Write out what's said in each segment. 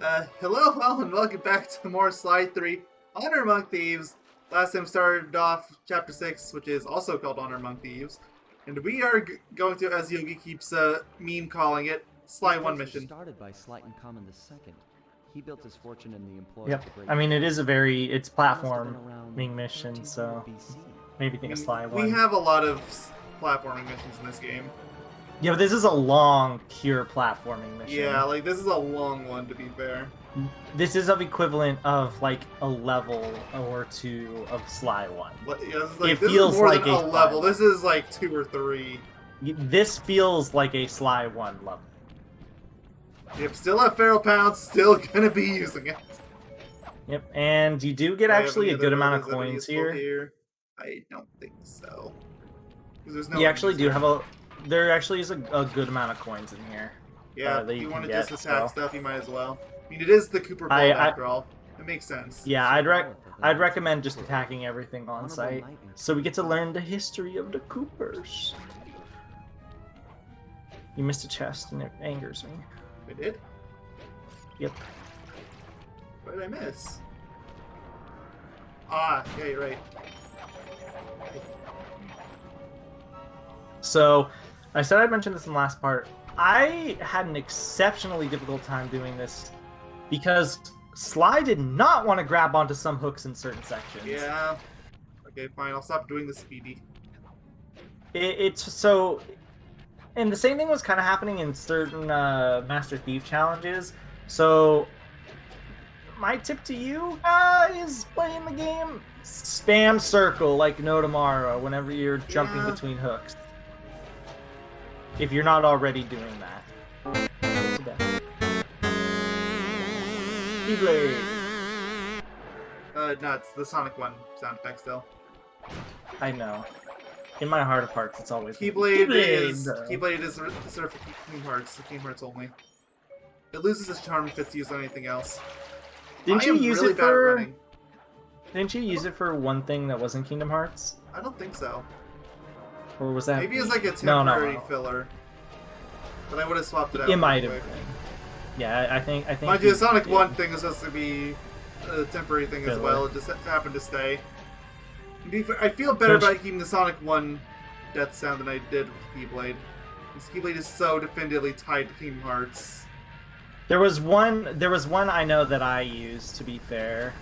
Hello all and welcome back to more Slide 3 Honor Among Thieves. Last time started off Chapter 6, which is also called Honor Among Thieves. And we are going to, as Yogi keeps meme calling it, Slide 1 mission. Started by Slighton Common II. He built his fortune in the employ Yep. of the great I mean, it is a very, it's platforming around mission, so 1300 BC. maybe think a Sly one. We have a lot of platforming missions in this game. Yeah, but this is a long, pure platforming mission. Yeah, like this is a long one to be fair. This is of equivalent of like a level or two of Sly 1. Yeah, this is like, It this feels is more like than a a level. Sly This is like 2 or 3. This feels like a Sly 1 level. Yep, still have Feral Pounds, still gonna be using it. Yep, and you do get actually a good amount of coins here. I don't think so. There's no You actually do have a... There actually is a good amount of coins in here. Yeah, that if you you want to can just get, attack so. stuff, you might as well. I mean, it is the Cooper Vault after all. It makes sense. Yeah, I'd recommend just attacking everything on site, so we get to learn the history of the Coopers. You missed a chest, and it angers me. I did? Yep. What did I miss? Ah, yeah, you're right. So, I said I'd mention this in the last part. I had an exceptionally difficult time doing this because Sly did not want to grab onto some hooks in certain sections. Yeah. Okay, fine. I'll stop doing the speedy. It's so... And the same thing was kind of happening in certain Master Thief challenges. So, my tip to you guys playing the game, spam circle like no tomorrow whenever you're jumping between hooks. If you're not already doing that. Keyblade. No, it's the Sonic 1 sound effect still. I know. In my heart of hearts, it's always Keyblade is reserved for Kingdom Hearts. Kingdom Hearts only. It loses its charm if it's used on anything else. Didn't I you am use really it bad at for? running. Didn't you use it for one thing that wasn't Kingdom Hearts? I don't think so. Or was that? Maybe it's like a No. temporary filler. But I would have swapped it out. It might have quick. been. Yeah, I think. Mind you, the Sonic 1 thing is supposed to be a temporary thing as well. It just happened to stay. I feel better about keeping the Sonic 1 death sound than I did with Keyblade. This Keyblade is so definitively tied to Kingdom Hearts. There was one I know that I used, to be fair.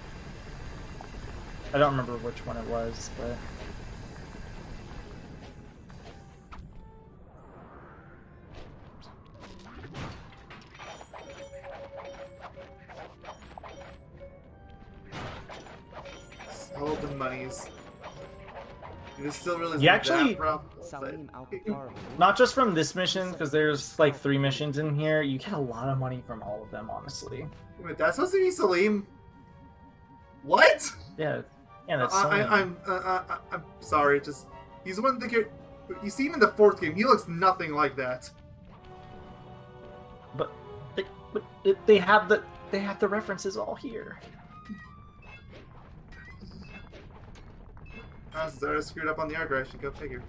I don't remember which one it was, but... All the monies. It is still really You actually- that profitable, but... Not just from this mission, because there's like 3 missions in here. You get a lot of money from all of them, honestly. Wait, that's supposed to be Salim? What? Yeah, that's Salim. I'm sorry. Just he's one of the you see him in the 4th game. He looks nothing like that. But they have the references all here. Zara screwed up on the art direction. Go figure.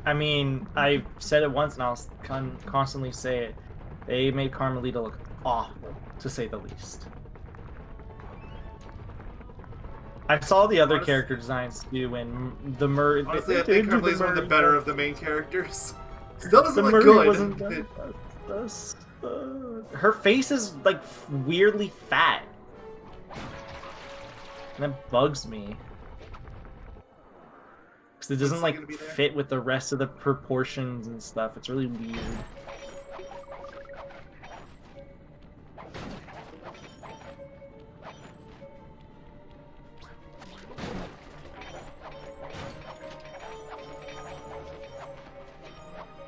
I mean, I said it once and I'll constantly say it. They made Carmelita look awful, to say the least. I saw the other character designs too, and the Honestly, I think Carmelita's one of the better of the main characters. Still doesn't look Murray good. Her face is like weirdly fat. And that bugs me. Because it doesn't like fit with the rest of the proportions and stuff. It's really weird.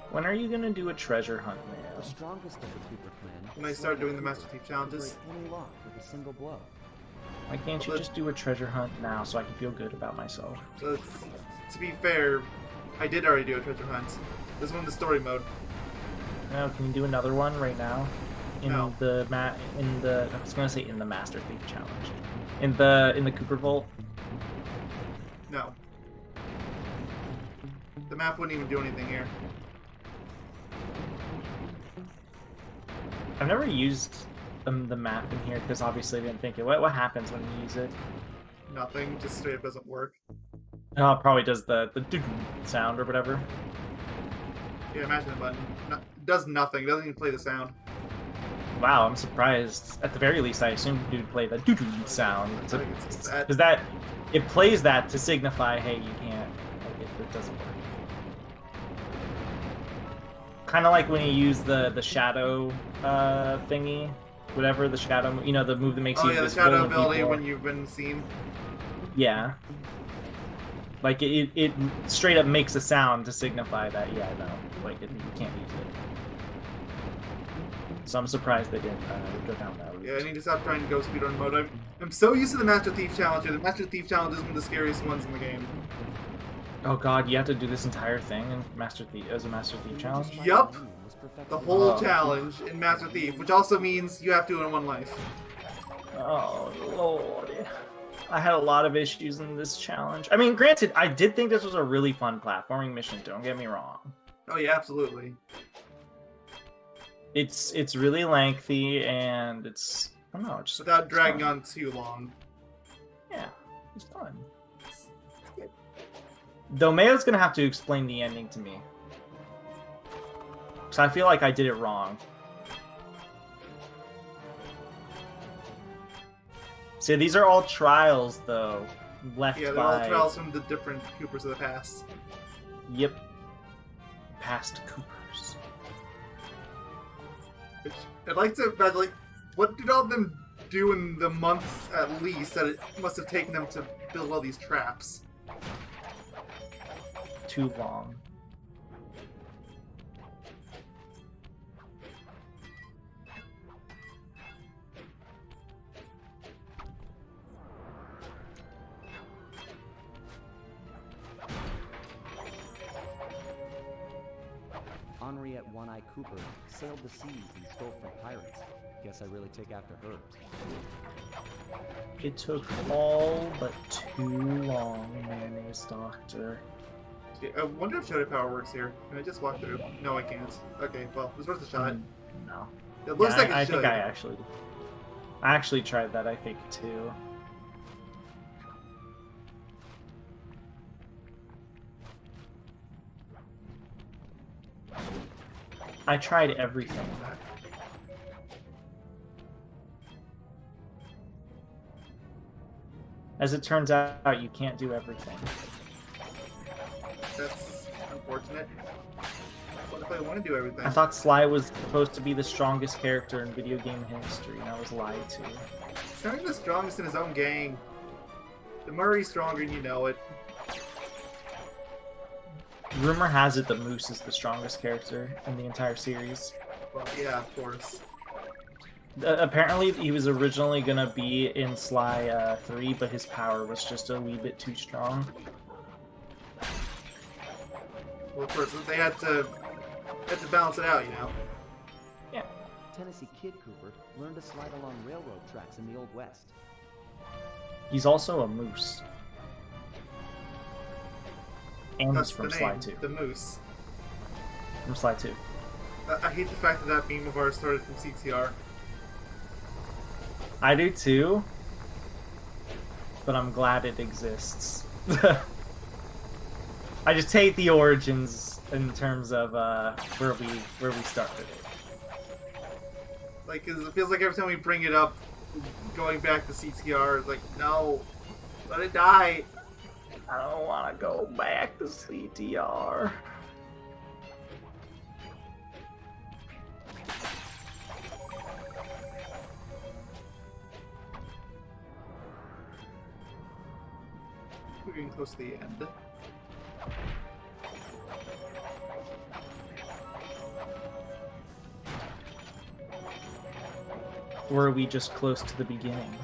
When are you gonna do a treasure hunt, man? The strongest of the Cooper clan. When I start doing the Master Thief challenges. Any lock with a single blow. Why can't you just do a treasure hunt now so I can feel good about myself? So to be fair, I did already do a treasure hunt. This one in the story mode. No, can you do another one right now? In No. I was gonna say in the Master Thief challenge. In the Cooper Vault. No. The map wouldn't even do anything here. I've never used the map in here because obviously I didn't think it. What happens when you use it? Nothing, just straight up doesn't work. Oh, it probably does the doo-doo sound or whatever. Yeah, imagine the button. It does nothing. It doesn't even play the sound. Wow, I'm surprised. At the very least, I assumed you'd play the doo-doo sound. Because that it plays that to signify, hey, you can't. Like, it doesn't work. Kind of like when you use the shadow thingy, whatever the shadow, you know, the move that makes you. Oh yeah, the shadow ability when you've been seen. Yeah. Like it straight up makes a sound to signify that no, like you can't use it. So I'm surprised they didn't go down that route. Yeah, I need to stop trying to go speedrun mode. I'm so used to the Master Thief challenge. The Master Thief challenge is one of the scariest ones in the game. Oh god, you have to do this entire thing in Master Thief as a Master Thief challenge? Yup. The whole challenge in Master Thief, which also means you have to do it in one life. Oh lord. I had a lot of issues in this challenge. I mean, granted, I did think this was a really fun platforming mission, don't get me wrong. Oh yeah, absolutely. It's really lengthy and it's I don't know, just without dragging on too long. Yeah, it's fun. Though Mayo's gonna have to explain the ending to me. Because I feel like I did it wrong. See, these are all trials, though. Left Yeah, they're by... all trials from the different Coopers of the past. Yep. Past Coopers. Which, I'd like to... like, what did all of them do in the months, at least, that it must have taken them to build all these traps? Too long. Henriette One-Eye Cooper sailed the seas and stole from pirates. Guess I really take after herbs. It took all but too long, Mayonnaise Doctor. Yeah, I wonder if Shadow Power works here. Can I just walk through? No, I can't. Okay, well, it was worth a shot. No. It looks like it I should. think I actually tried that, I think, too. I tried everything. As it turns out, you can't do everything. That's unfortunate. What if I want to do everything? I thought Sly was supposed to be the strongest character in video game history, and I was lied to. He's not even the strongest in his own gang. The Murray's stronger and you know it. Rumor has it that Moose is the strongest character in the entire series. Well, yeah, of course. Apparently, he was originally gonna be in Sly 3, but his power was just a wee bit too strong. Well, of course, they had to balance it out, you know. Yeah. Tennessee Kid Cooper learned to slide along railroad tracks in the Old West. He's also a moose. And That's he's from the Sly name, 2. the Moose. From Sly 2. I hate the fact that that meme of ours started from CTR. I do too, but I'm glad it exists. I just hate the origins in terms of where we started it. Like, 'cause it feels like every time we bring it up, going back to CTR, it's like, no, let it die. I don't want to go back to CTR. We're getting close to the end. Or are we just close to the beginning?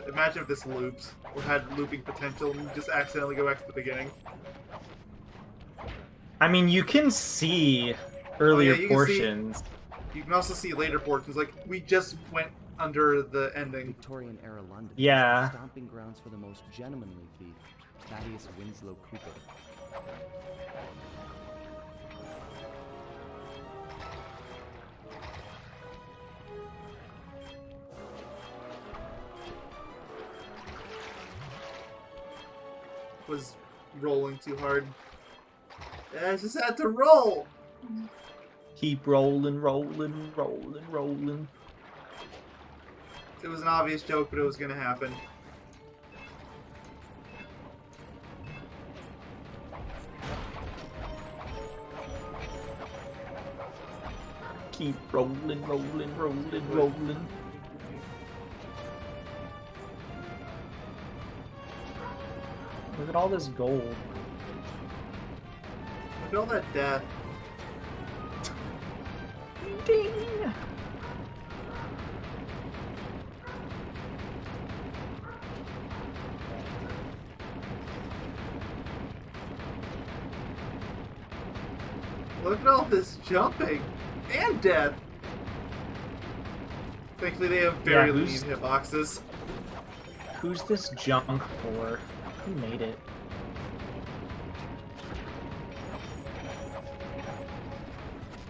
Imagine if this loops, or had looping potential, and you just accidentally go back to the beginning. I mean, you can see earlier you can portions. You can also see later portions, like, we just went under the ending. Victorian era London. Yeah. Is the stomping grounds for the most gentlemanly thief, Thaddeus Winslow Cooper. was rolling too hard. I just had to roll! Keep rolling, rolling, rolling, rolling. It was an obvious joke, but it was gonna happen. Keep rolling, rolling, rolling, rolling. Look at all this gold. Look at all that death. Ding! Look at all this jumping and death. Thankfully, they have very lenient hitboxes. Who's this junk for? Who made it?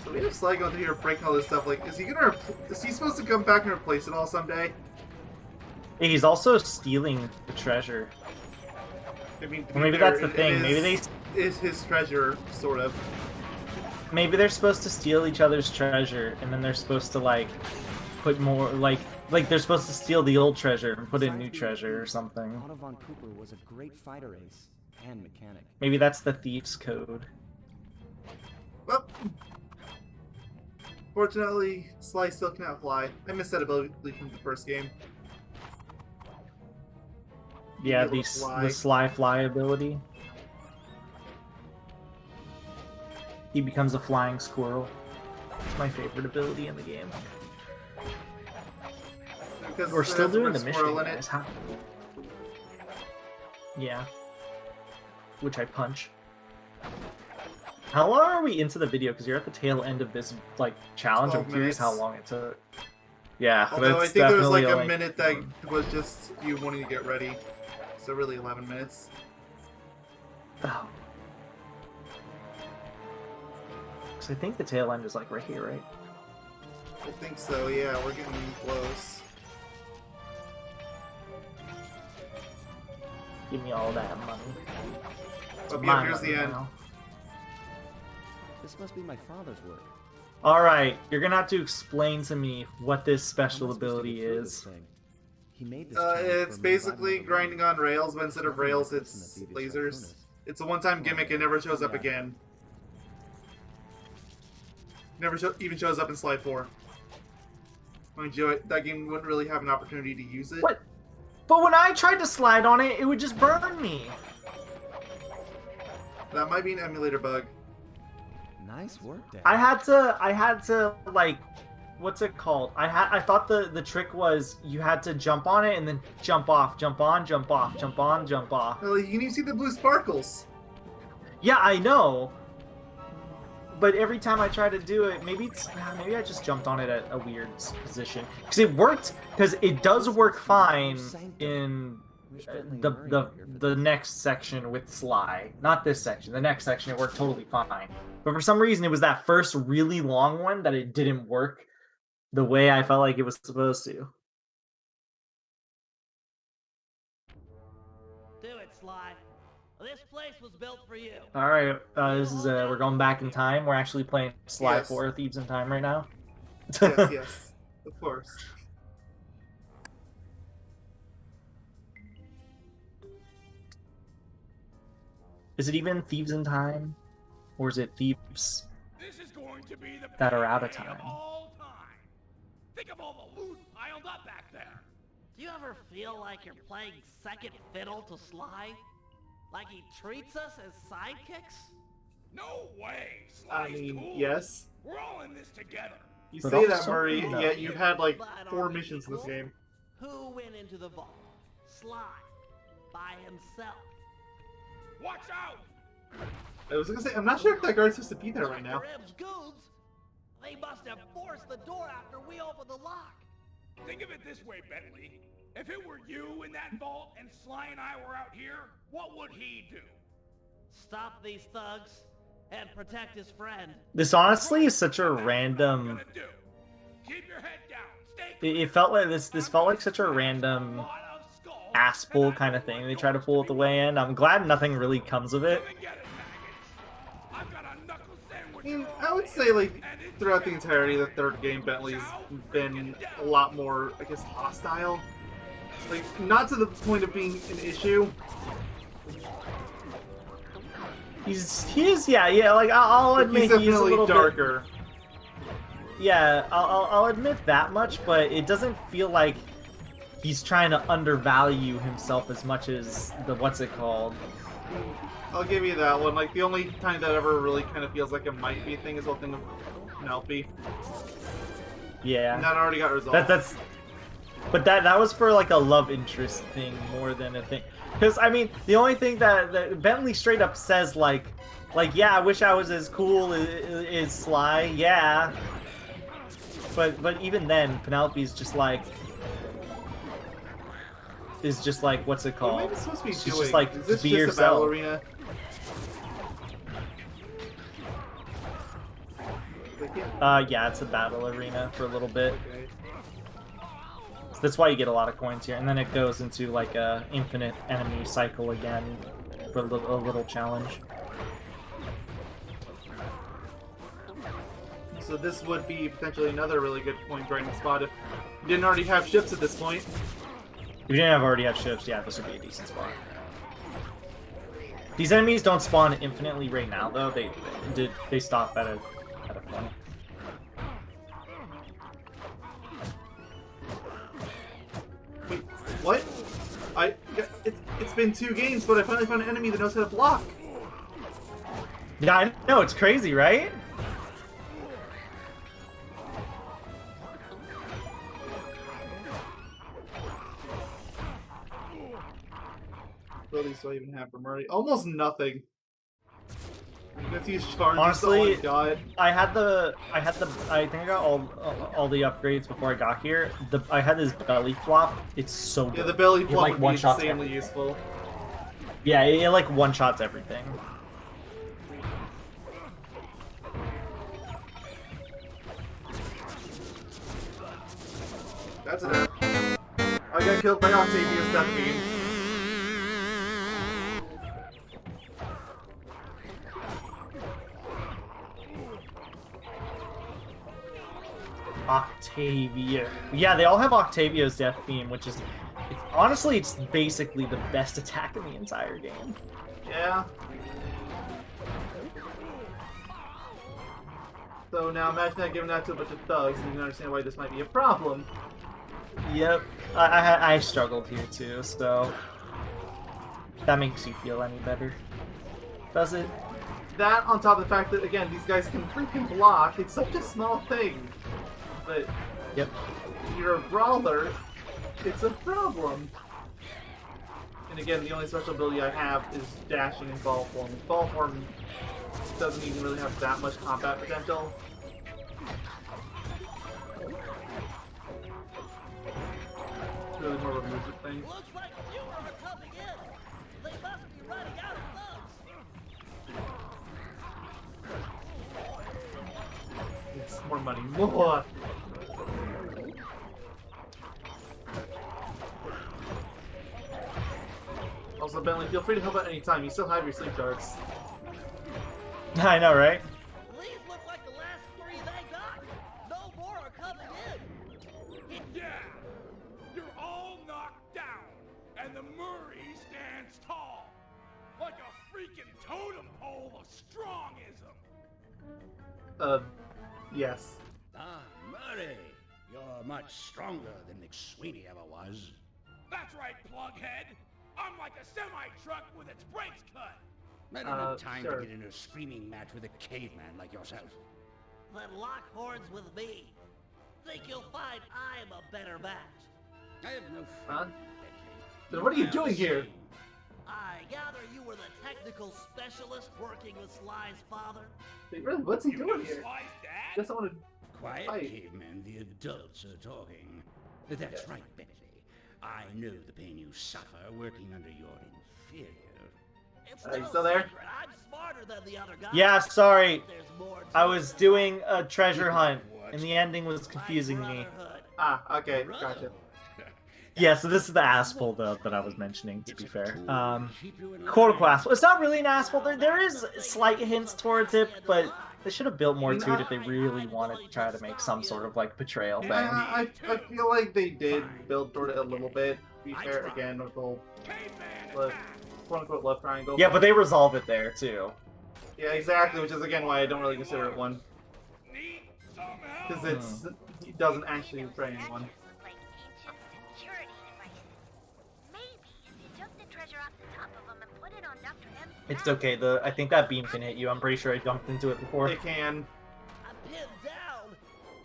So we have Sly going through here breaking all this stuff. Like, is he supposed to come back and replace it all someday? He's also stealing the treasure. I mean, Or maybe that's the thing. Maybe they is his treasure, sort of. maybe they're supposed to steal each other's treasure, and then they're supposed to like put more like they're supposed to steal the old treasure and put in new treasure or something. Otto von Cooper was a great fighter ace and mechanic. Maybe that's the Thieves code. Well, fortunately, Sly still cannot fly. I missed that ability from the first game. Yeah, Being the able to fly. Sly fly ability. He becomes a flying squirrel. It's my favorite ability in the game. Because We're it still has the doing word the mission, squirrel in it. guys. Huh? Yeah. Which I punch. How long are we into the video? Because you're at the tail end of this like challenge. I'm 12 curious how minutes. long it took. Yeah, Although I that's think there was like definitely, a minute that was just you wanting to get ready. So really 11 minutes. Oh. Because I think the tail end is like right here, right? I think so, yeah, we're getting close. Give me all that money. It's Oh, yeah, my here's money the end. now. This must be my father's work. Alright, you're gonna have to explain to me what this special Am I supposed to ability get through this is. thing? He made this challenge It's for me basically by grinding on rails, but instead of Never rails, noticed in it's the previous lasers. cartoonist. It's a one-time gimmick, it never shows up again. Never even shows up in Sly 4. Mind you, that game wouldn't really have an opportunity to use it. What? But when I tried to slide on it, it would just burn me. That might be an emulator bug. Nice work, Dad. I had to like, what's it called? I thought the trick was you had to jump on it and then jump off, jump on, jump off, jump on, jump off. Well, you can even see the blue sparkles. Yeah, I know. But every time I try to do it, maybe I just jumped on it at a weird position because it worked. Because it does work fine in the next section with Sly. Not this section. The next section it worked totally fine. But for some reason, it was that first really long one that it didn't work the way I felt like it was supposed to. Do it, Sly. This place was built for you. All right, this is we're going back in time. We're actually playing Sly Yes. 4 Thieves in Time right now. Yes, yes, of course. Is it even Thieves in Time, or is it Thieves This is going to be the that are out of payday time? all time. Think of all the loot piled up back there. Do you ever feel like you're playing second fiddle to Sly? Like he treats us as sidekicks? No way. I Sly's mean, cool. yes. We're all in this together. You But say that, also- Murray, no. yet you've had like But 4 are we missions in this equal? game. Who went into the vault? Sly. By himself. Watch out. I was gonna say, I'm not sure if that guard's supposed to be there right now. Dr. Ib's goons? They must have forced the door after we opened the lock. Think of it this way, Bentley. If it were you in that vault and Sly and I were out here, what would he do? Stop these thugs and protect his friend. This honestly is such a That's what I'm random. gonna do. Keep your head down. Stay It felt like this felt like such a random lot of skulls ass pull kind of thing. They try to pull at the way in. I'm glad nothing really comes of it. Come and get it, maggots. I've got a knuckle sandwich. I mean, I would say, like, throughout the entirety of the third game, Bentley's been a lot more, I guess, hostile. Like, not to the point of being an issue. He is, yeah. Like I'll But admit he's he's a definitely little darker. Yeah, I'll admit that much, but it doesn't feel like he's trying to undervalue himself as much as the what's it called. I'll give you that one. Like, the only time that ever really kind of feels like it might be a thing is the whole thing of Penelope. Yeah. And that already got resolved. But that was for like a love interest thing more than a thing. Because I mean, the only thing that Bentley straight up says like yeah, I wish I was as cool as Sly. Yeah. But even then, Penelope's just like what's it What called? am I supposed to be She's doing? just like, is this just be just yourself. a battle arena? Yeah, it's a battle arena for a little bit. Okay. So that's why you get a lot of coins here, and then it goes into like a infinite enemy cycle again for a little challenge. So this would be potentially another really good point grinding spot if you didn't already have ships at this point. If you didn't already have ships, yeah, this would be a decent spot. These enemies don't spawn infinitely right now, though. They stop at a point. Wait, what? It's been 2 games, but I finally found an enemy that knows how to block. Yeah, I know, it's crazy, right? What at least do I even have for Murray? Almost nothing. If you charge, Honestly, God. I think I got all the upgrades before I got here. I had this belly flop. It's so good. Yeah, the belly It, flop like, would be one-shots insanely everything. useful. Yeah, it like one-shots everything. That's it. I got killed by Octavia's death beam. Octavia. Yeah, they all have Octavia's death beam, which is honestly, it's basically the best attack in the entire game. Yeah. So now imagine that giving that to a bunch of thugs, and you can understand why this might be a problem. Yep, I struggled here too, so that makes you feel any better, does it? That on top of the fact that, again, these guys can freaking block. It's such a small thing. But Yep. if you're a brawler, it's a problem. And again, the only special ability I have is dashing and ball form. Ball form doesn't even really have that much combat potential. It's really more of a movement thing. Looks like fewer are coming in. They must be running out of thugs. Yes, more money. More! Also, Bentley, feel free to help out any time. You still have your sleep darts. I know, right? These look like the last 3 they got. No more are coming in. Yeah! You're all knocked down, and the Murray stands tall, like a freaking totem pole of strongism. Yes. Ah, Murray, you're much stronger than McSweeney ever was. That's right, plughead. I'm like a semi-truck with its brakes cut. I don't have time sure. to get into a screaming match with a caveman like yourself. Then lock horns with me. Think you'll find I'm a better match. I have no Huh? fun. Then what are you doing here? I gather you were the technical specialist working with Sly's father? Wait, really, what's he You doing know here? Sly's dad? Just want to. Quiet, Fight. caveman. The adults are talking. That's right, Bentley. I know the pain you suffer working under your inferior. It's You no still there? secret I'm smarter than the other guy. Yeah, sorry. There's more to I was it. doing a treasure hunt, and the ending was confusing Like me. brotherhood. Ah, okay, gotcha. Yeah, so this is the asshole though that I was mentioning. To be fair, quote unquote asshole. It's not really an asshole. There is slight hints towards it, but they should have built more to it if they really wanted to try to make some sort of like betrayal thing. I feel like they did build toward it a little bit. To be fair, again with the whole quote-unquote love triangle. Yeah, but they resolve it there too. Yeah, exactly, which is again why I don't really consider it one. Because it doesn't actually betray anyone. It's okay. I think that beam can hit you. I'm pretty sure I jumped into it before. It can.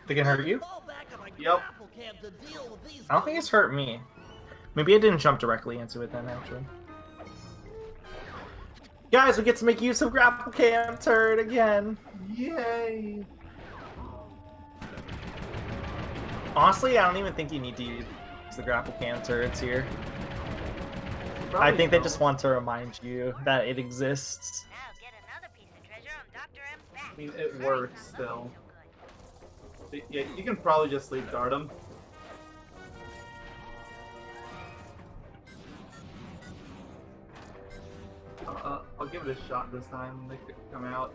They can hurt you? Yep. I don't think it's hurt me. Maybe I didn't jump directly into it then, actually. Guys, we get to make use of grapple cam turret again. Yay! Honestly, I don't even think you need to use the grapple cam turrets here. Probably I think they don't. just want to remind you that it exists. I mean, it works still. Yeah, you can probably just sleep dart them. I'll give it a shot this time when they come out.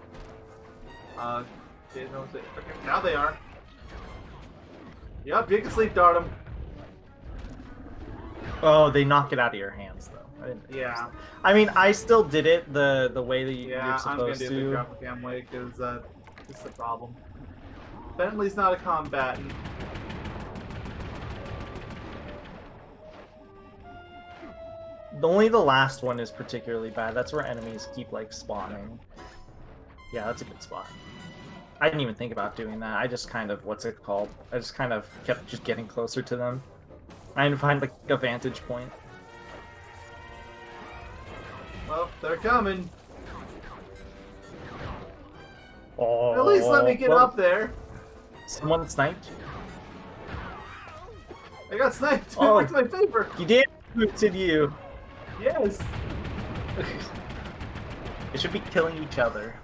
Okay, now they are. Yep, you can sleep dart them. Oh, they knock it out of your hands, though. I didn't Yeah. I mean, I still did it the way that you're Yeah, I'm gonna supposed do the to. grapple cam way because it's the problem. Bentley's not a combatant. Only the last one is particularly bad. That's where enemies keep, like, spawning. Yeah, that's a good spot. I didn't even think about doing that. I just kind of, what's it called? I just kind of kept just getting closer to them. Trying to find, like, a vantage point. Well, they're coming. Oh, At least let me get well, up there. Someone sniped? I got sniped. Oh. What's my favor? You did? Who did you? Yes. They should be killing each other.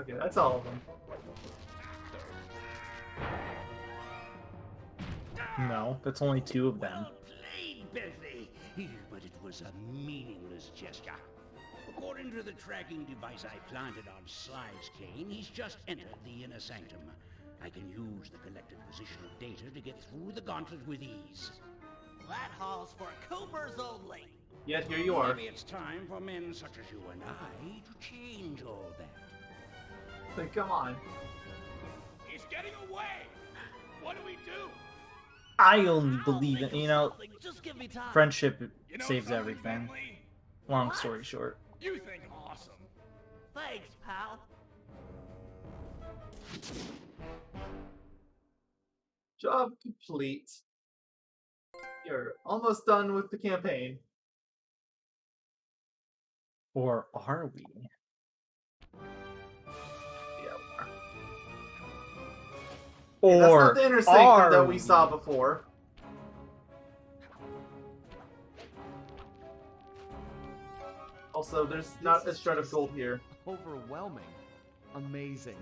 Okay, that's all of them. No, that's only 2 of them. Well played, Bentley. But it was a meaningless gesture. According to the tracking device I planted on Sly's cane, he's just entered the inner sanctum. I can use the collected positional data to get through the gauntlet with ease. That hall's for Coopers only. Yet here you are. Maybe it's time for men such as you and I to change all that. Like, come on. He's getting away! What do we do? I only believe in, you know, Just give me time. friendship You know saves something, everything. Bentley? Long story short. You think awesome. Thanks, pal. Job complete. You're almost done with the campaign. Or are we? Yeah, we are. Or That's not the inner sanctum that we we? saw before. Also, there's not a shred of gold here. Overwhelming. Amazing.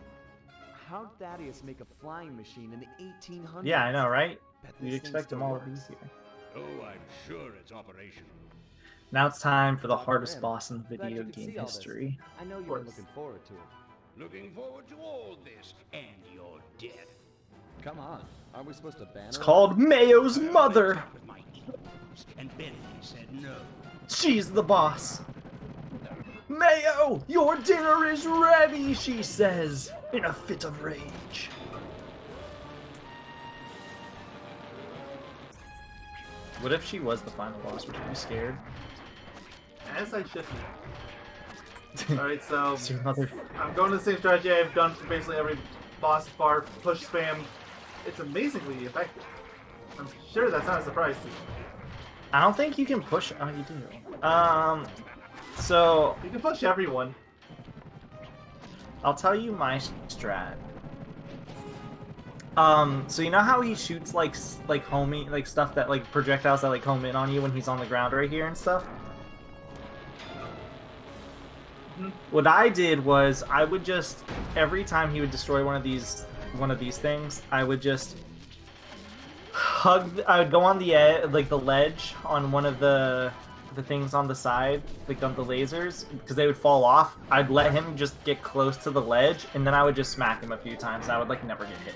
How'd Thaddeus make a flying machine in the 1800s? Yeah, I know, right? Bet You'd this thing expect them still all to be works. here. Oh, I'm sure it's operational. Now it's time for the Dr. hardest M, boss in glad video you could game see all this. history. I know you've course. been looking forward to it. Looking forward to all this and your death. Come on. Aren't we supposed to ban It's her? called Mayo's Well, I mother. talked with my equals, and Bentley said no. She's the boss. Mayo, your dinner is ready, she says, in a fit of rage. What if she was the final boss? Would you be scared? As I should be. Alright, so Is your mother... I'm going to the same strategy I've done for basically every boss bar, push spam. It's amazingly effective. I'm sure that's not a surprise to you. I don't think you can push... Oh, you do. So... You can push everyone. I'll tell you my strat. So you know how he shoots like homing, like stuff that like projectiles that like home in on you when he's on the ground right here and stuff? What I did was I would just every time he would destroy one of these things, I would just I would go on the edge, like the ledge on one of the things on the side, like on the lasers, because they would fall off. I'd let him just get close to the ledge, and then I would just smack him a few times, and I would like never get hit.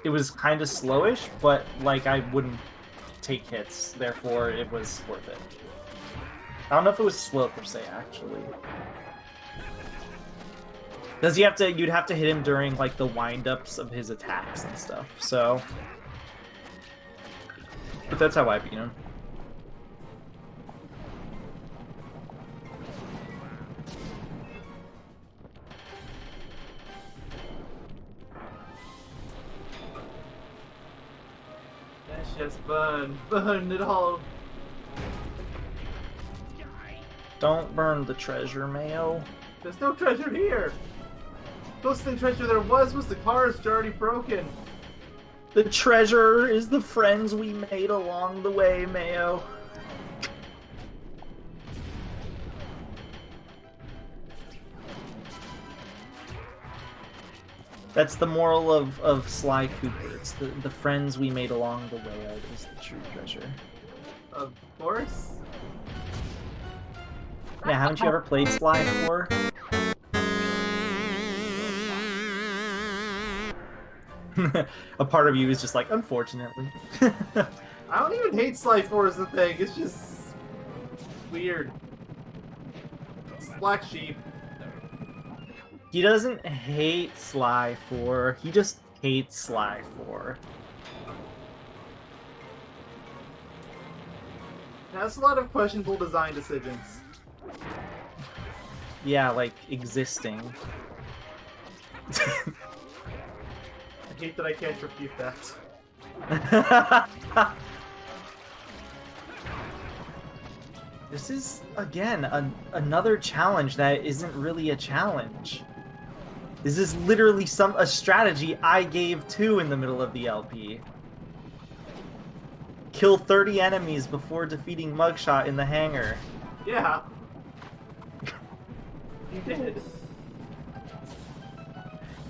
It was kind of slowish, but like I wouldn't take hits, therefore it was worth it. I don't know if it was slow per se, actually. Because you'd have to hit him during like the wind-ups of his attacks and stuff, so. But that's how I beat him. That's just burn it all. Don't burn the treasure, Mayo. There's no treasure here. Closest treasure there was the cars already broken. The treasure is the friends we made along the way, Mayo. That's the moral of Sly Cooper. It's the friends we made along the way is the true treasure. Of course. Yeah, haven't you ever played Sly before? A part of you is just like, unfortunately. I don't even hate Sly 4 as the thing. It's just weird. It's black sheep. He doesn't hate Sly 4. He just hates Sly 4. That's a lot of questionable design decisions. Yeah, like existing. I hate that I can't refute that. This is, again, another challenge that isn't really a challenge. This is literally a strategy I gave to in the middle of the LP. Kill 30 enemies before defeating Mugshot in the hangar. Yeah. You did.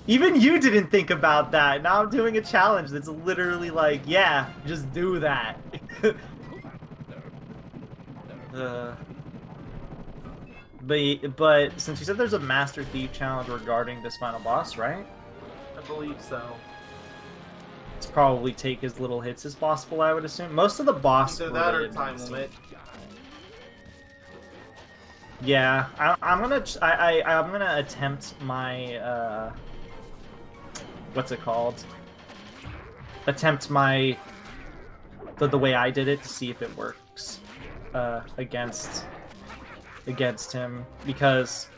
Even you didn't think about that. Now I'm doing a challenge that's literally like, yeah, just do that. But since you said there's a Master Thief challenge regarding this final boss, right? I believe so. It's probably take as little hits as possible, I would assume. Most of the boss Either that or related time ones. limit. Yeah, I'm gonna attempt my what's it called? Attempt my the way I did it to see if it works against him, because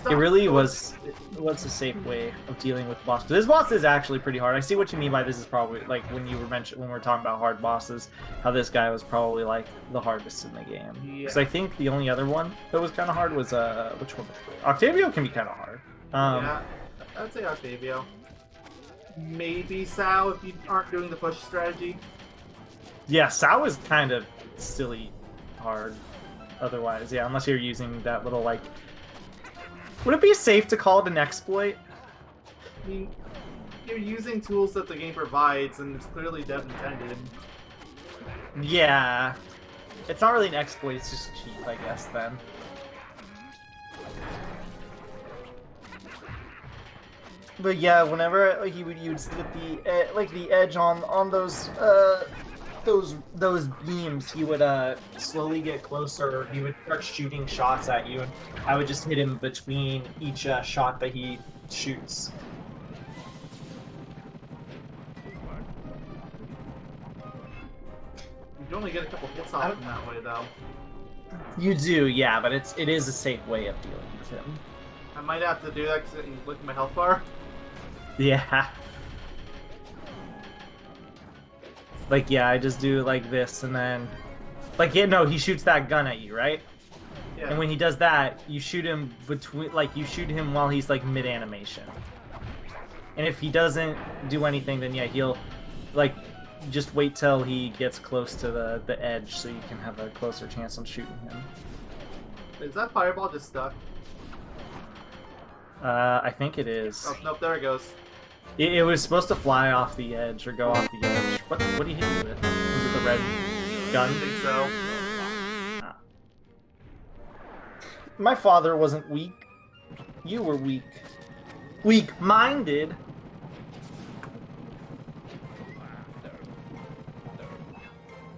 it really was a safe way of dealing with the boss. This boss is actually pretty hard. I see what you mean by this is probably like when we were talking about hard bosses, how this guy was probably like the hardest in the game. Because I think the only other one that was kind of hard was which one? Octavio can be kind of hard. Yeah, I'd say Octavio. Maybe Sao if you aren't doing the push strategy. Yeah, Sao is kind of silly hard. Otherwise, yeah, unless you're using that little like. Would it be safe to call it an exploit? I mean, you're using tools that the game provides, and it's clearly dev intended. Yeah. It's not really an exploit, it's just cheap, I guess, then. But yeah, whenever like, you'd sit at the edge on those beams, he would slowly get closer. He would start shooting shots at you, and I would just hit him between each shot that he shoots. You only get a couple hits off him that way, though. You do, yeah, but it is a safe way of dealing with him. I might have to do that because you look at my health bar. Yeah. Like, yeah, I just do like this, and then... Like, yeah, no, he shoots that gun at you, right? Yeah. And when he does that, you shoot him you shoot him while he's, like, mid-animation. And if he doesn't do anything, then yeah, he'll, like, just wait till he gets close to the edge so you can have a closer chance on shooting him. Is that fireball just stuck? I think it is. Oh, nope, there it goes. It was supposed to fly off the edge or go off the edge. What do you hit me with? Was it the red gun? I think so. Ah. My father wasn't weak. You were weak. Weak-minded.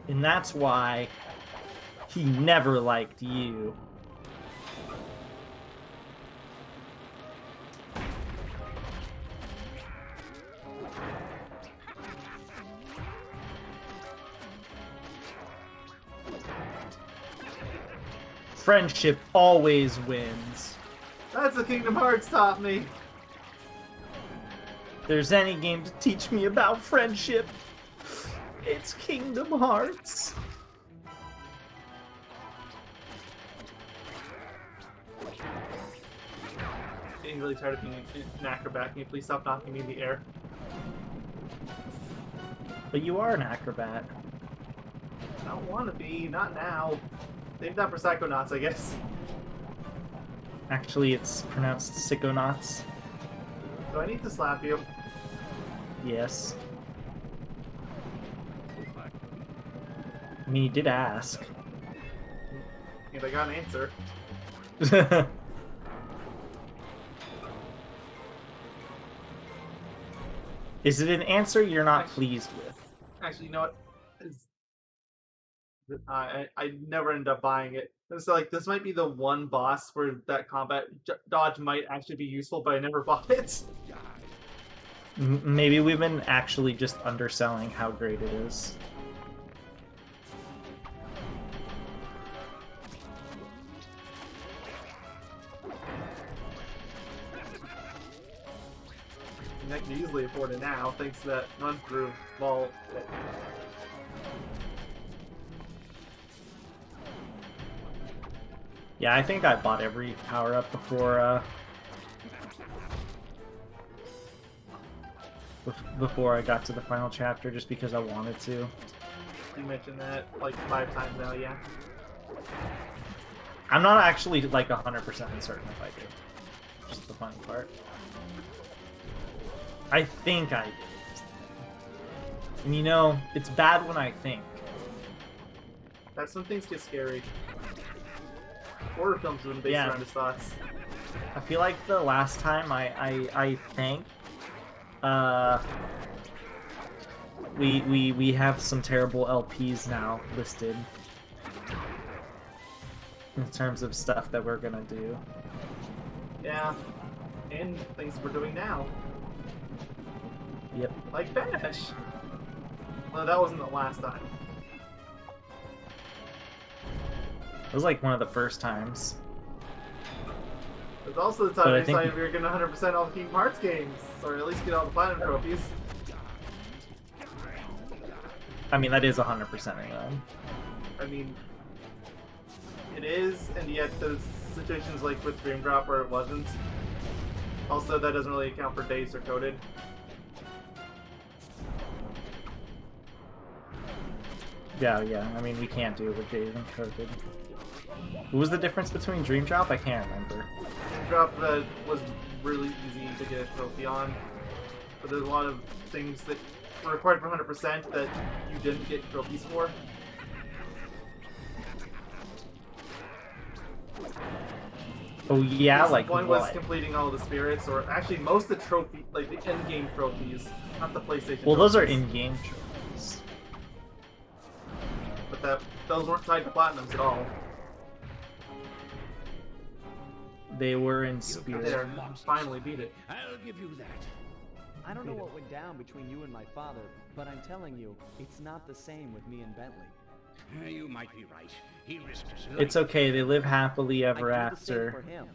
And that's why he never liked you. Friendship always wins. That's what Kingdom Hearts taught me. If there's any game to teach me about friendship, it's Kingdom Hearts. Getting really tired of being an acrobat. Can you please stop knocking me in the air? But you are an acrobat. I don't want to be. Not now. Save that for Psychonauts, I guess. Actually, it's pronounced Psychonauts. Do I need to slap you? Yes. I mean, you did ask. And I got an answer. Is it an answer you're not pleased with? Actually, you know what? I never ended up buying it. So like, this might be the one boss where that combat dodge might actually be useful, but I never bought it. Maybe we've been actually just underselling how great it is. I can easily afford it now, thanks to that run-through vault. Yeah, I think I bought every power-up before I got to the final chapter, just because I wanted to. You mentioned that like 5 times now, yeah. I'm not actually like 100% certain if I do. Just the funny part. I think I... And you know, it's bad when I think. That's when things get scary. Horror films have been based around his thoughts. I feel like the last time I think we have some terrible LPs now listed in terms of stuff that we're gonna do. Yeah, and things we're doing now. Yep. Like Bash. Well, that wasn't the last time. It was like one of the first times. It was also the time we decided we were getting 100% all the Kingdom Hearts games, or at least get all the Platinum trophies. I mean, that is 100%ing them. I mean, it is, and yet there's situations like with Dream Drop where it wasn't. Also, that doesn't really account for days or coded. Yeah, I mean, we can't do it with Dazed and Coded. What was the difference between Dream Drop? I can't remember. Dream Drop was really easy to get a trophy on, but there's a lot of things that were required for 100% that you didn't get trophies for. Oh yeah, like one what? was completing all the spirits, or actually most of the trophy, like the in-game trophies, not the PlayStation. Well, those are trophies. in-game trophies. But those weren't tied to platinums at all. They were in spirit. There, finally beat it. I'll give you that. I don't know what went down between you and my father, but I'm telling you, it's not the same with me and Bentley. You might be right. He risked his life. It's okay, they live happily ever I do the same after. for him.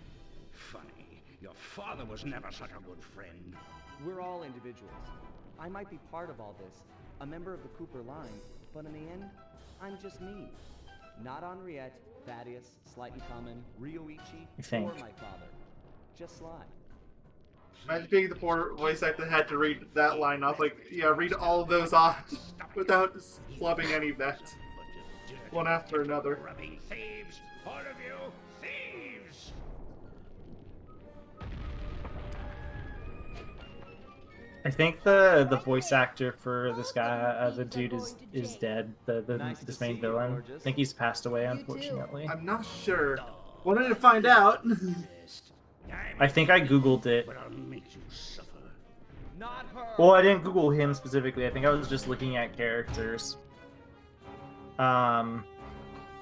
Funny. Your father was never such a good friend. We're all individuals. I might be part of all this, a member of the Cooper line, but in the end, I'm just me. Not Henriette, Thaddeus, Slight and Common, Ryoichi, You think? or my father. Just Sly. Imagine being the poor voice actor that had to read that line off. Like, yeah, read all of those off without flubbing any of that. One after another. Rubbing thieves! All of you, thieves! I think the voice actor for this guy, the dude is dead. This main villain. I think he's passed away, unfortunately. I'm not sure. Wanted to find out. I think I googled it. But I'll make you suffer. Not her. Well, I didn't Google him specifically. I think I was just looking at characters. And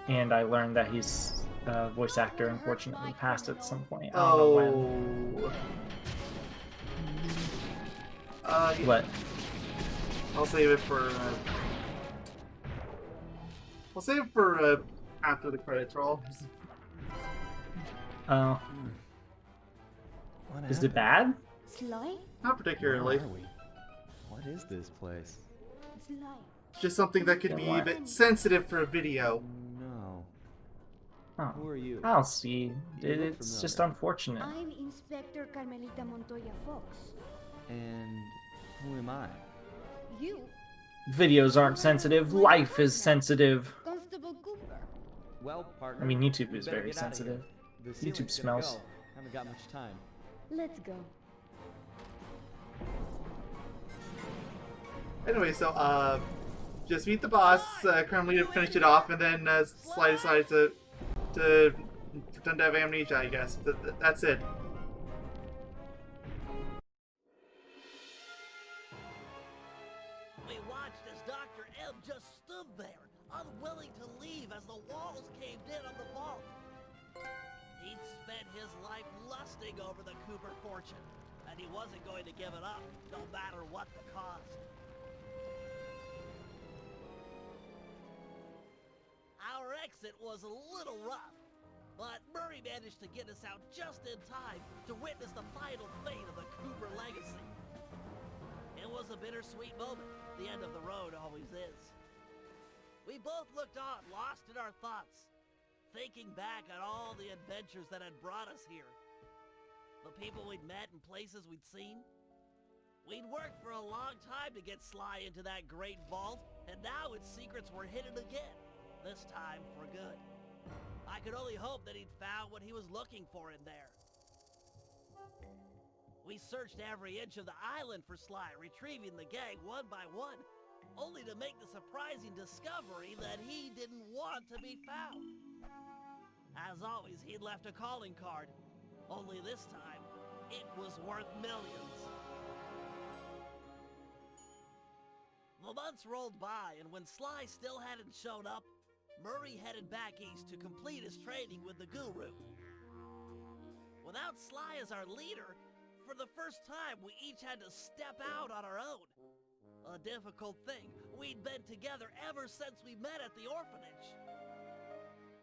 I learned that he's a voice actor, unfortunately passed at some point. I don't know when. Yeah. What? I'll save it for. I'll save it for after the credits roll. Oh, is it bad? Sly? Not particularly. Where are we? What is this place? Sly. Just something that could be a bit sensitive for a video. No. Oh, Who are you? I'll see. You look It's just familiar. unfortunate. I'm Inspector Carmelita Montoya Fox. And who am I? You, Videos aren't sensitive. Life is sensitive. Constable Cooper. Well, partner. I mean, YouTube we is better very get outta here. sensitive. The YouTube ceiling's gonna smells. go. Haven't got much time. Let's go. Anyway, so just meet the boss. Currently finished it off, and then Sly decided to pretend to have amnesia. I guess that's it. We watched as Dr. M just stood there, unwilling to leave as the walls caved in on the vault. He'd spent his life lusting over the Cooper fortune, and he wasn't going to give it up, no matter what the cost. Our exit was a little rough, but Murray managed to get us out just in time to witness the final fate of the Cooper legacy. It was a bittersweet moment. The end of the road always is. We both looked on, lost in our thoughts, thinking back on all the adventures that had brought us here. The people we'd met and places we'd seen. We'd worked for a long time to get Sly into that great vault, and now its secrets were hidden again, this time for good. I could only hope that he'd found what he was looking for in there. We searched every inch of the island for Sly, retrieving the gang one by one, only to make the surprising discovery that he didn't want to be found. As always, he'd left a calling card, only this time, it was worth millions. The months rolled by, and when Sly still hadn't shown up, Murray headed back east to complete his training with the Guru. Without Sly as our leader, for the first time, we each had to step out on our own. A difficult thing. We'd been together ever since we met at the orphanage.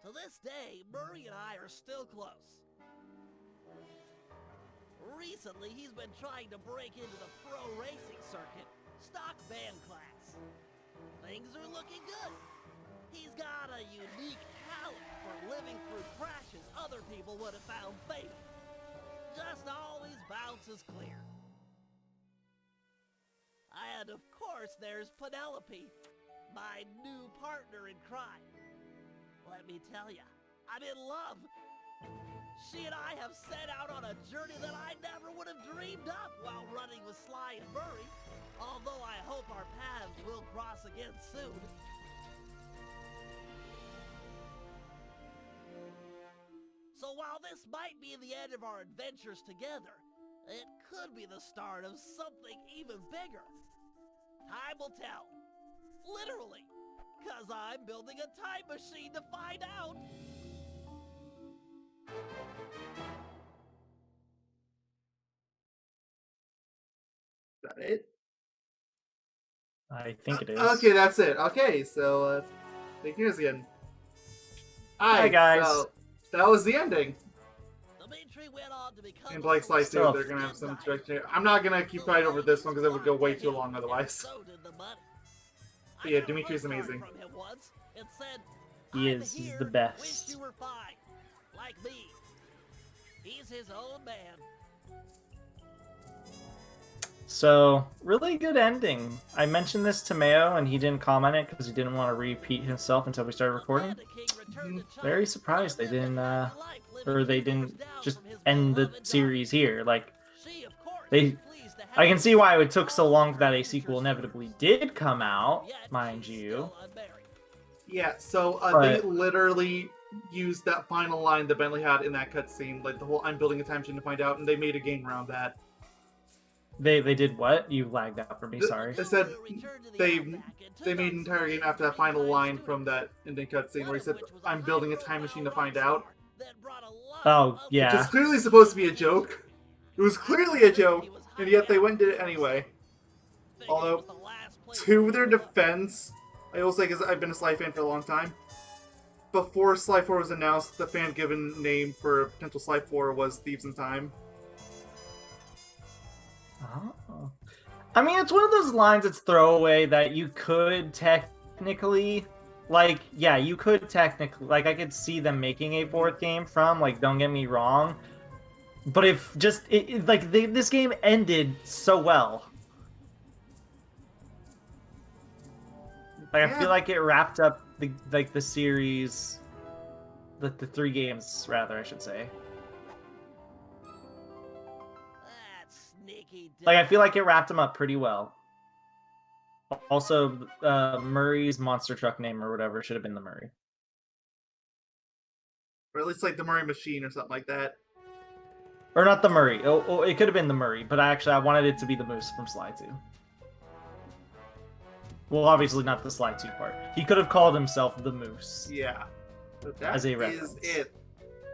To this day, Murray and I are still close. Recently, he's been trying to break into the pro racing circuit, stock band class. Things are looking good. He's got a unique talent for living through crashes other people would have found fatal. Just always bounces clear. And of course, there's Penelope, my new partner in crime. Let me tell ya, I'm in love. She and I have set out on a journey that I never would have dreamed up while running with Sly and Murray, although I hope our paths will cross again soon. So while this might be the end of our adventures together, it could be the start of something even bigger. Time will tell. Literally. 'Cause I'm building a time machine to find out. Is that it? I think it is. Okay, that's it. Okay, so take yours again. Hi, guys. So, that was the ending. Dimitri went on to become And Blake Slice too. So- They're gonna have some direction. I'm not gonna keep fighting over this one because it would go way too long otherwise. So did the money. But yeah, I got a Dimitri's postcard amazing. from him once. It said, He "I'm is. He's here, the best. Wish you were fine, like me." He's his own man. So, really good ending. I mentioned this to Mayo, and he didn't comment it because he didn't want to repeat himself until we started recording. Very surprised they didn't, or they didn't just end the series here. Like, I can see why it took so long that a sequel inevitably did come out, mind you. Yeah, so they literally used that final line that Bentley had in that cutscene, like the whole "I'm building a time machine to find out," and they made a game around that. They did what? You lagged out for me. Sorry. They said they made an entire game after that final line from that ending cutscene where he said, "I'm building a time machine to find out." Oh yeah. Which is clearly supposed to be a joke. It was clearly a joke, and yet they went and did it anyway. Although, to their defense, I will say, because I've been a Sly fan for a long time, before Sly 4 was announced, the fan-given name for a potential Sly 4 was Thieves in Time. Oh. I mean, it's one of those lines that's throwaway that you could technically, like, yeah, you could technically, like, I could see them making a fourth game from, like, don't get me wrong. But if just, this game ended so well. Like, I feel like it wrapped up, the series, the 3 games, rather, I should say. Like, I feel like it wrapped them up pretty well. Also, Murray's monster truck name or whatever should have been the Murray. Or at least, like, the Murray Machine or something like that. Or not the Murray. It could have been the Murray, but I wanted it to be the Moose from Sly 2. Well, obviously not the Sly 2 part. He could have called himself the Moose. Yeah. But that as a is reference. it.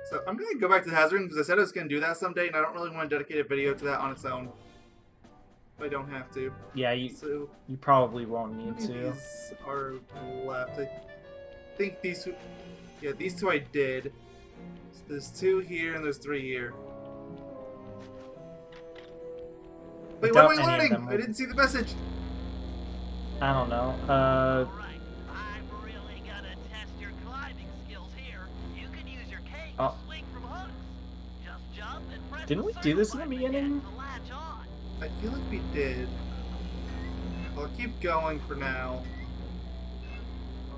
So I'm going to go back to the Hazard because I said I was going to do that someday, and I don't really want to dedicate a video to that on its own. I don't have to. Yeah, you probably won't need to. These are left. I think these two... Yeah, these 2 I did. So there's 2 here and there's 3 here. Wait, what am I learning? I didn't see the message. I don't know. Alright, I'm really gonna test your climbing skills here. You can use your cane to swing from hooks. Just jump and press Didn't we do this in the beginning? I feel like we did. I'll keep going for now.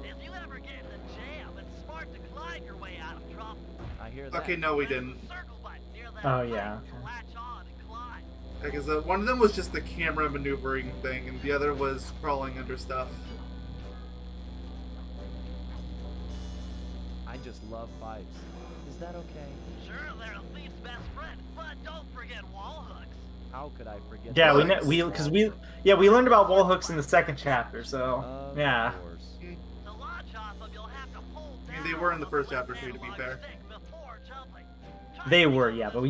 If you ever get in a jam, it's smart to climb your way out of trouble. I hear that. Okay, no, we didn't. Oh yeah. Because one of them was just the camera maneuvering thing, and the other was crawling under stuff. I just love fights. Is that okay? Sure, they're a thief's best friend, but don't forget wall hooks. How could I forget? Yeah, that? we learned about wall hooks in the 2nd chapter, so yeah. Of course. To launch off them, you'll have to pull I mean, they were in the first chapter too, to be fair. They were, yeah, but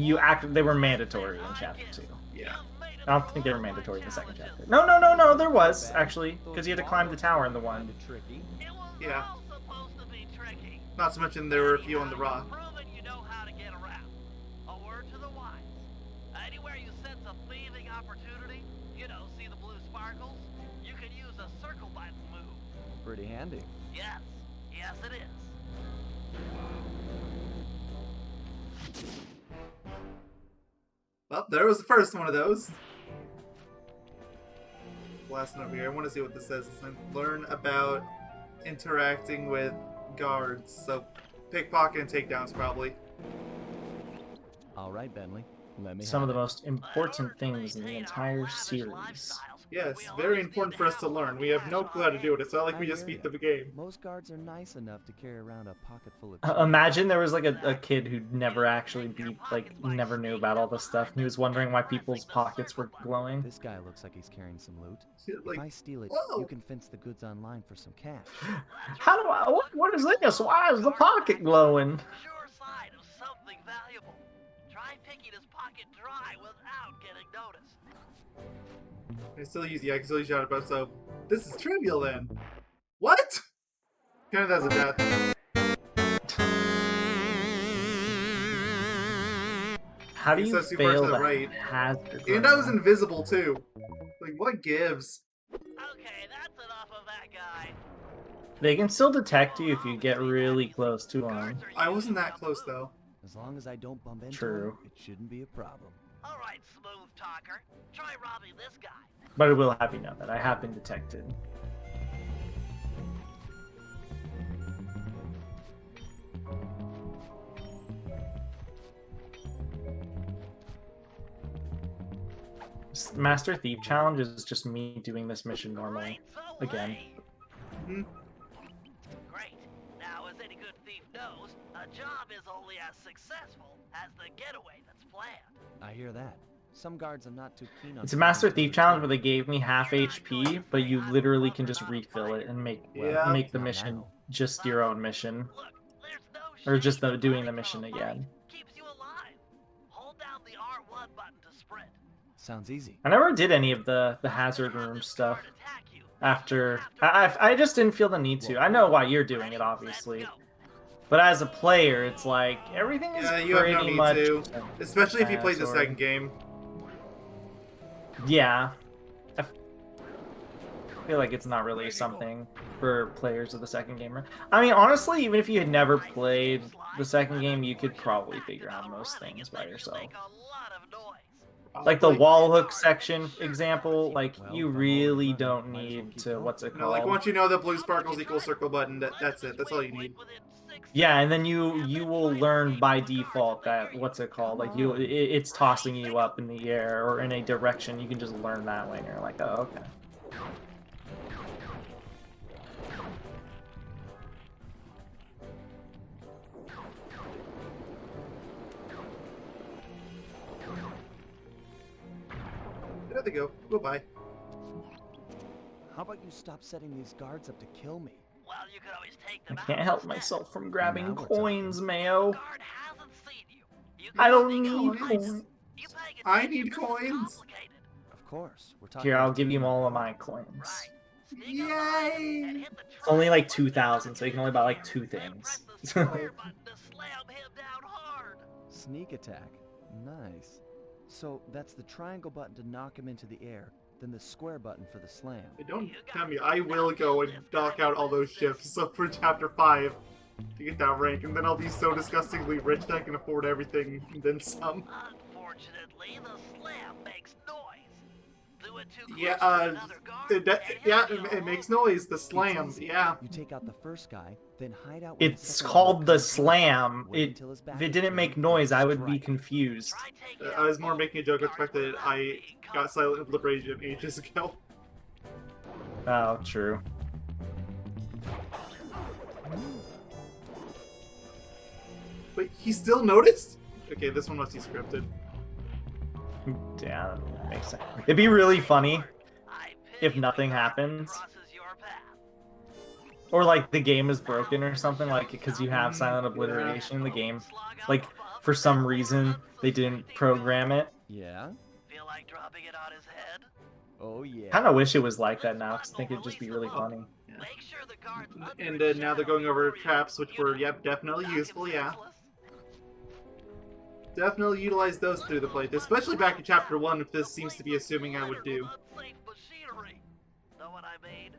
they were mandatory in chapter 2. Yeah. I don't think they were mandatory in the 2nd chapter. No, there was, actually, because you had to climb the tower in the one. Tricky. Yeah. Not to mention there were a few on the rock. You know how to get around. A word to the wise. Anywhere you sense a thieving opportunity, see the blue sparkles, you can use a circle button move. Pretty handy. Yes, it is. Well, there was the first one of those. Last one over here. I want to see what this says. It's learn about interacting with guards. So, pickpocket and takedowns, probably. All right, Bentley. Let me. Some of the most important things in the entire series. Yes, very important for us to learn. We have no clue how to do it. It's not like we just beat the game. Most guards are nice enough to carry around a pocket full of. Imagine there was like a kid who never actually never knew about all this stuff, and he was wondering why people's pockets were glowing. This guy looks like he's carrying some loot. Like, if I steal it, whoa. you can fence the goods online for some cash. How do I? What is this? Why is the pocket glowing? Sure side of something valuable. Try picking his pocket dry without getting noticed. I can still use Shadow Buff, so this is trivial then. What? Kind of as a death. How do you fail the hazard? And I was invisible too. Like, what gives? Okay, that's enough of that guy. They can still detect you if you get really close to them. I wasn't that close though. As long as I don't bump into True. him, it shouldn't be a problem. All right, smooth talker. Try robbing this guy. But I will have you know that I have been detected. Master Thief Challenge is just me doing this mission normally. Again. Mhm. Great. Now, as any good thief knows, a job is only as successful as the getaway that's planned. I hear that. Some guards are not too keen on. It's a Master Thief Challenge where they gave me half HP, but you literally can just refill it and make Yeah. make the mission just your own mission. Look, there's no Or just shame the in doing the running mission from a fight. again. Keeps you alive. Hold down the R1 button to sprint. Sounds easy. I never did any of the hazard room stuff after. I just didn't feel the need to. I know why you're doing it, obviously. But as a player, it's like everything is Yeah, you have pretty no need much. to. Especially if you played the sorry. second game. Yeah. I feel like it's not really something for players of the second game. I mean, honestly, even if you had never played the second game, you could probably figure out most things by yourself. Like the wall hook section example, like you really don't need to, what's it No, like called? once you know that blue sparkles equals circle button, that's it. That's all you need. Yeah, and then you will learn by default that, what's it called? Like it's tossing you up in the air or in a direction. You can just learn that way, and you're like, oh, okay. There they go. Goodbye. How about you stop setting these guards up to kill me? Well, you could always take I them can't out help instead. myself from grabbing Now we're talking. coins, Mayo. The guard hasn't seen you. You I can don't sneak need up coins. You paying I attention? need This is coins. complicated. Of course, we're talking. Here, I'll about give you teamwork. all of my coins. Right. Sneak up behind him and Yay! hit the It's only like triangle 2,000, so you can only buy like 2 Then press things. the square button to slam him down hard. Sneak attack. Nice. So that's the triangle button to knock him into the air, then the square button for the slam. Don't tell me. I will go and knock out all those ships so for chapter 5 to get that rank, and then I'll be so disgustingly rich that I can afford everything and then some. Unfortunately, the slam makes noise. Do it too close Yeah, to another guard, and yeah, you'll be it makes noise. The slam, It's easy. yeah. You take out the first guy, then hide out. Where the It's second called guard the comes from. slam. Wait It until his back if it is didn't turned, make noise, I would be strike. confused. Try taking I was out more both making a joke with the fact guards that without I being got caught. silent liberation ages ago. Oh, true. But he still noticed? Okay, this one must be scripted. Yeah, that makes sense. It'd be really funny I if pity nothing the guard that happens. crosses your path. Or like the game is broken or something, like because you have silent obliteration in the game. Like for some reason they didn't program it. Yeah. Feel like dropping it on his head? Oh yeah. Kind of wish it was like that now, because I think it'd just be really funny. Make sure the guard's under And his now they're shadow going over before you- traps, which were, yep, definitely useful, yeah. Definitely utilize those through the playthrough, especially back in chapter 1, if this seems to be assuming I would do. Know what I mean?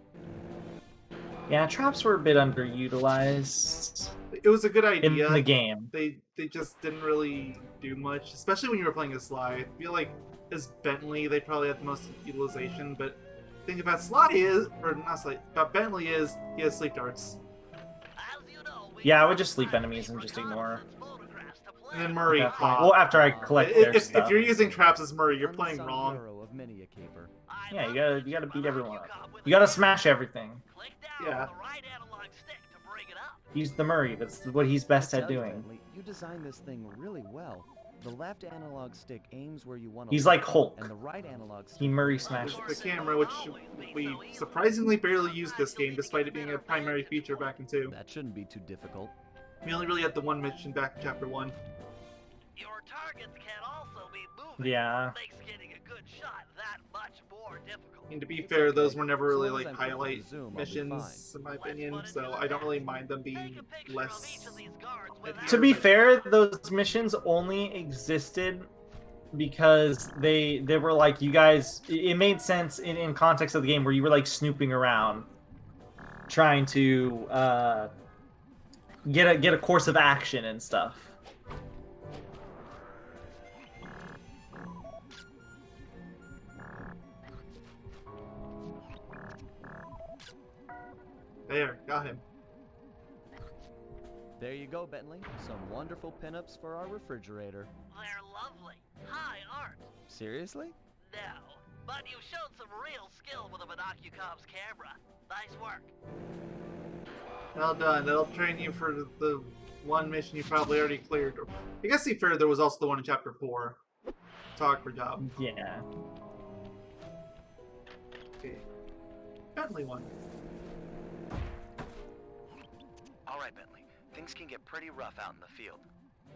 Yeah, traps were a bit underutilized It was a good in idea. the game. They just didn't really do much, especially when you were playing as Sly. I feel like as Bentley, they probably had the most utilization, but the thing about Sly is, or not Sly, about Bentley is, he has sleep darts. As you know, we Yeah, I would just sleep enemies and just ignore. photographs to play. And then Murray, Okay. pop. Well, after I collect their If stuff. you're using traps as Murray, you're Unsung playing wrong. hero of many a caper. I Yeah, love you gotta beat but everyone you up. caught with You gotta a smash everything. click down Yeah. on the right analog stick to bring it up. Use the Murray. That's what he's best I at tell you, doing. Bentley, you designed this thing really well. The left analog stick aims where you want to. He's like Hulk. And the right analog stick. He Murray With smashes. the camera, which we surprisingly barely used this game, despite it being a primary feature back in 2. That shouldn't be too difficult. We only really had the one mission back in chapter 1. Your targets can also be moving. Yeah. Makes getting a good shot that much more difficult. And to be It's fair, okay. those were never So really long as like I'm quick with the highlight zoom, I'll be missions, in my Let's opinion, put it so to I don't the really test. mind them Take being a picture of less. each of these guards without To be Like- fair, those missions only existed because they were like, you guys, it made sense in context of the game where you were like snooping around trying to get a course of action and stuff. There, got him. There you go, Bentley. Some wonderful pinups for our refrigerator. They're lovely. High art. Seriously? No, but you showed some real skill with a Monocucom's camera. Nice work. Well done. That'll train you for the one mission you probably already cleared. I guess, to be fair, there was also the one in Chapter 4. Talk for job. Yeah. Okay. Bentley one. All right, Bentley. Things can get pretty rough out in the field.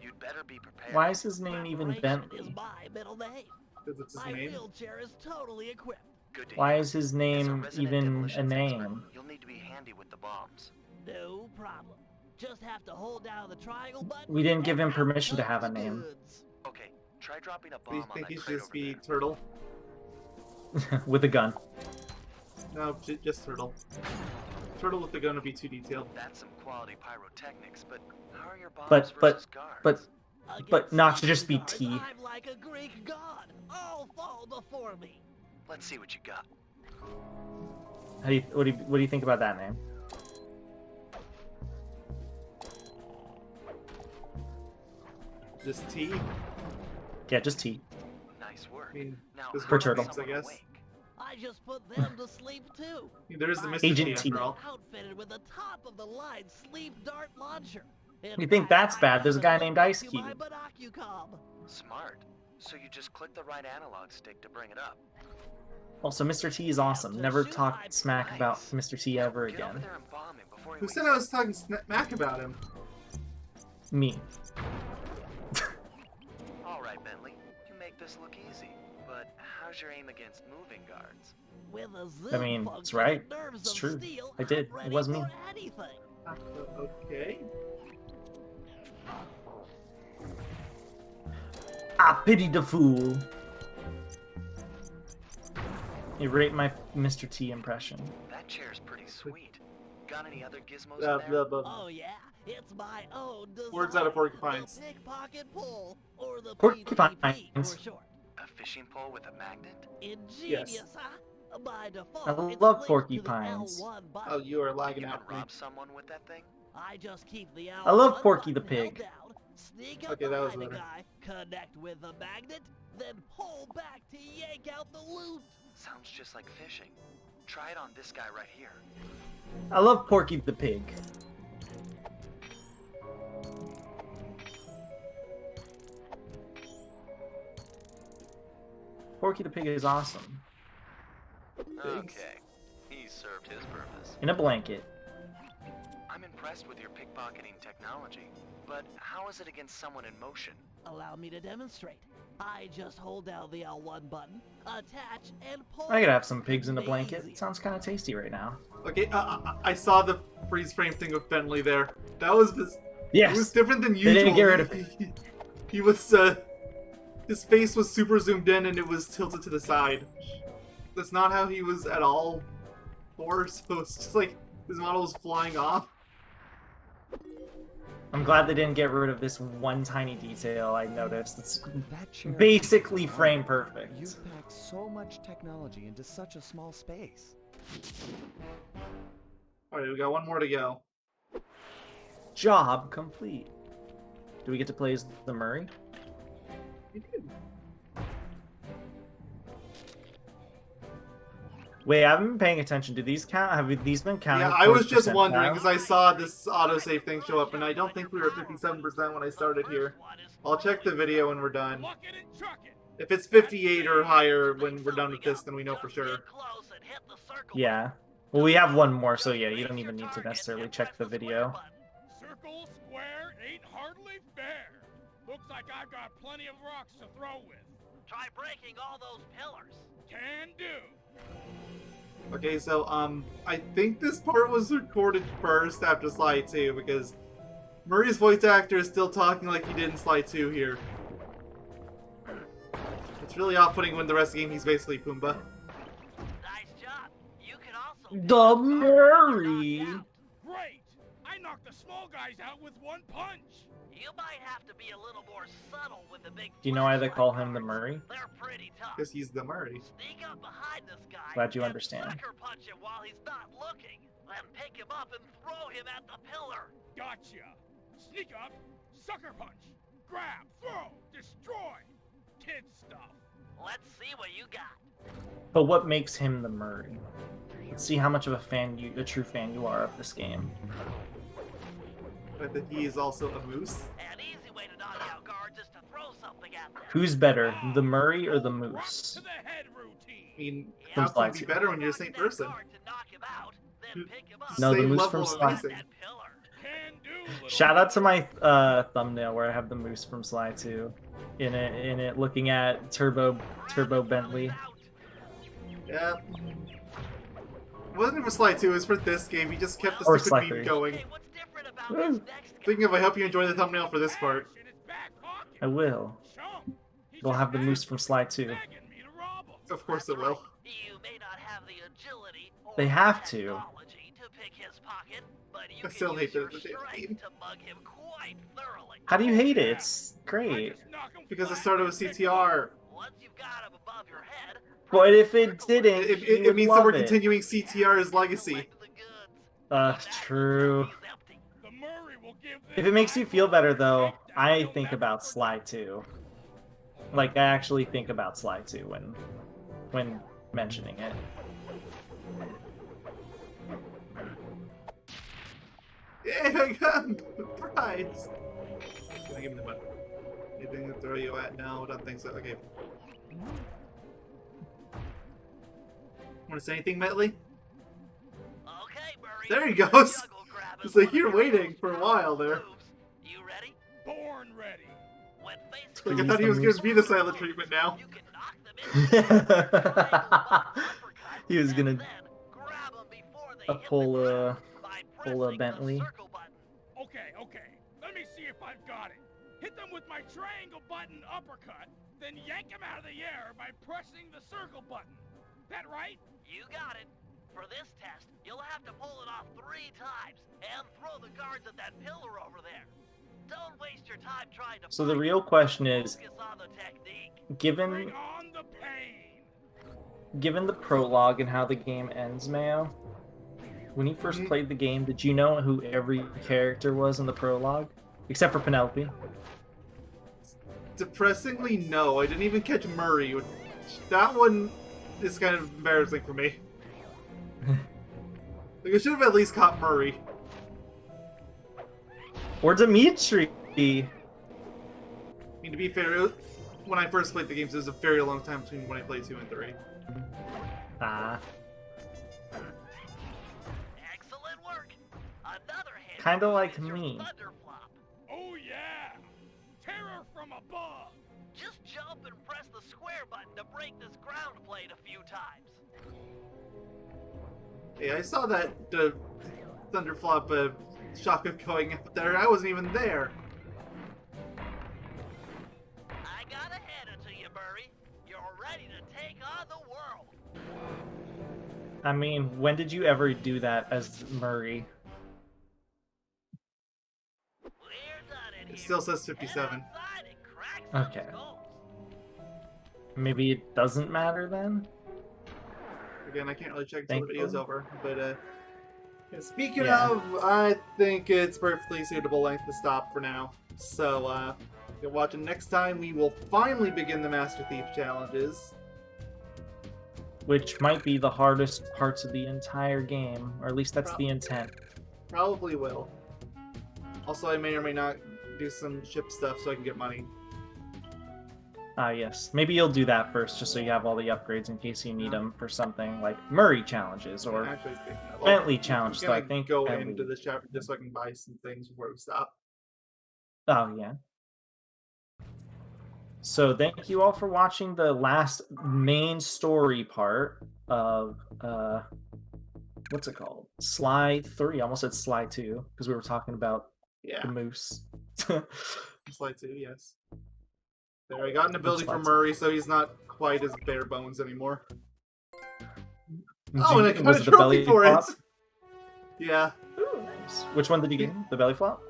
You'd better be prepared. Why is his name even Preparation Bentley? is my middle name. Because it's his My name. wheelchair is totally equipped. Good to Why hear. is his As a name resident even a demolitions expert, name? You'll need to be handy with the bombs. No problem. Just have to hold down the triangle button. We didn't give him and out permission to comes have a the name. goods. Okay, try dropping a Do you bomb on think that he should crate just over be there. Turtle? With a gun. No, just Turtle. Turtle with the gun would be too detailed. That's some quality pyrotechnics, but how are your bombs But versus guards? But not to Against just be guards, T. I'm like a Greek god. All fall before me. Let's see what you got. What do you think about that name? Just T? Yeah, just T. Nice work. I mean, Now, just how for about turtle. I someone guess. awake? I just put them to sleep too. There is the My Mr. Agent T T. after all. Outfitted with the top of the line sleep dart launcher. In You think fact, that's I bad? There's a guy even named hooked Ice up to my Cube. Monocucom. Smart. So you just click the right analog stick to bring it up. Also, Mr. T is awesome. Never talk smack about Mr. T ever Get over again. there and bomb him before he Who wakes said I up. was talking smack about him? Me. All right, Bentley. You make this look easy. But how's your aim against moving guards? With a zoom I mean, function it's right. and nerves It's of true. steel, I did. I'm It ready was me. for anything. Okay. I pity the fool. You rate my Mr. T impression. That chair's pretty sweet. Got any other gizmos Blah, in there? blah, blah. Oh yeah, it's my own design. Words out of porcupines. The pickpocket pull, or the Porcupines. PPP for short. A fishing pole with a magnet? Ingenious, huh? By default, I it's love linked porcupines. To the L1 button. Oh, you are You lagging can out. rob someone with that thing? I just keep the L1 I love Porky the button held Pig. down, sneak up Okay, that was behind a better. guy, connect with the magnet, then pull back to yank out the loot. Sounds just like fishing. Try it on this guy right here. I love Porky the Pig. Porky the Pig is awesome. Okay. He served his purpose. In a blanket. I'm impressed with your pickpocketing technology, but how is it against someone in motion? Allow me to demonstrate. I just hold down the L1 button, attach, and pull. I could have some pigs in a blanket. Easy. It sounds kind of tasty right now. Okay, I saw the freeze frame thing with Bentley there. That was it was Yes! different than They usual. didn't get rid of He was his face was super zoomed in and it was tilted to the side. That's not how he was at all before, so it's just like his model was flying off. I'm glad they didn't get rid of this one tiny detail I noticed. It's That chair is basically incredible. frame perfect. You've packed so much technology into such a small space. Alright, we got one more to go. Job complete. Do we get to play as the Murray? You did. Wait, I haven't been paying attention. Do these count? Have these been counted? Yeah, I towards was just wondering percentile? because I saw this autosave thing show up and I don't think we were 57% when I started here. I'll check the video when we're done. Look it and chuck it. If it's 58 or higher when we're done with this, then we know for sure. Yeah. Well, we have one more, so yeah, you don't even need to necessarily check the video. Circle square ain't hardly fair. Looks like I've got plenty of rocks to throw with. Try breaking all those pillars. Can do. Okay, so, I think this part was recorded first after Slide 2, because Murray's voice actor is still talking like he did in Slide 2 here. It's really off-putting when the rest of the game he's basically Pumbaa. Nice job. You can also The Murray! Great. I knocked the small guys out with one punch. You might have to be a little more subtle with the big. Do you know why they call him the flashlight Murray? guards. They're pretty tough. Because he's the Murray. Sneak up behind this guy. Glad you and understand. sucker punch him while he's not looking. Then pick him up and throw him at the pillar. Gotcha. Sneak up, sucker punch, grab, throw, destroy. Kid stuff. Let's see what you got. But what makes him the Murray? Let's see how much of a true fan you are of this game. But that he is also a moose. An easy way to knock out guards is to throw something at them. Who's better, the Murray or the Moose? To the head routine. I mean, From how can Slide it be 2. better when you're the same person? No, the Same Moose level from of Slide. amazing. Can do, little Shout out to my thumbnail where I have the Moose from Sly 2 in it looking at Turbo Bentley. Yeah. It wasn't for Slide 2, it was for this game. He just kept the Or stupid Slide meme 3. going. Hey, what's different about Woo. this next guy? Speaking of, I hope you enjoy the thumbnail for this part. Cash in his back pocket. I will. Chump. He We'll just have the Moose asked from for Sly 2. begging me to rob him. Of course it will. You may not have the agility or They have to. technology to pick his pocket, but you I can still use hate your the damn strength game. to mug him quite thoroughly. How do you hate it? It's I great. just knock him Because it flat started and with pick CTR. Once you've got him above your head, But if it didn't, It, you it, would it means that love we're it. continuing CTR's legacy. collect the goods. True. He's empty. The Murray will give If this it makes you guy feel better, though, a I he'll think never about forget. Sly 2. Like, I actually think about Sly 2 when mentioning it. Yeah, I got a prize! Can I give him the button? Anything to throw you at? No, I don't think so. Okay. Want to say anything, Metley? Okay, Murray. There he goes. Juggle grab It's is like one you're of your waiting most for a while there. moves. You ready? Born ready. When facing Like I He's thought he the was moose. gonna be the silent treatment now. you can knock them in. He was gonna grab them before they hit the pull ground by pull a pressing the Bentley. circle button. Okay. Let me see if I've got it. Hit them with my triangle button uppercut, then yank them out of the air by pressing the circle button. That right? You got it. For this test, you'll have to pull it off 3 times and throw the guards at that pillar over there. Don't waste your time trying to So the fight real them. question is, Focus on the technique. given Bring on the pain. given the prologue and how the game ends, Mayo, when you first Mhm. played the game, did you know who every character was in the prologue? Except for Penelope. Depressingly, no. I didn't even catch Murray. That one is kind of embarrassing for me. Like, I should have at least caught Murray. Or Dimitri. I mean, to be fair, when I first played the games, it was a very long time between when I played 2 and 3. Ah, Excellent work. Another hit. Kinda like is your me. Thunderflop. Oh yeah. Terror from above. Just jump and press the square button to break this ground plate a few times. Hey, I saw that Thunderflop shotgun going up there. I wasn't even there. I got ahead of you, Murray. You're ready to take on the world. I mean, when did you ever do that as Murray? We're done in It here. still says Head 57. outside and crack some Okay. skulls. Maybe it doesn't matter then? Again, I can't really check until the video's Thankful. over. But, yeah, speaking Yeah. of, I think it's perfectly suitable length to stop for now. So, you'll watch it next time. We will finally begin the Master Thief challenges. Which might be the hardest parts of the entire game, or at least that's the intent. Probably will. Also, I may or may not do some ship stuff so I can get money. Ah, yes. Maybe you'll do that first, just so you have all the upgrades in case you need them for something like Murray challenges or Actually, speaking of, Bentley challenges. I'm So I gonna think go Bentley- into this chapter just so I can buy some things before we stop. Oh yeah. So thank you all for watching the last main story part of what's it called? Sly 3. I almost said Sly 2 because we were talking about Yeah, the moose. Slide 2, yes. There, I got an ability for Slide 2. Murray, so he's not quite as bare bones anymore. Did Oh, and I you- got a trophy for it! flop? Yeah, Ooh, nice. Which one did you get? The belly flop?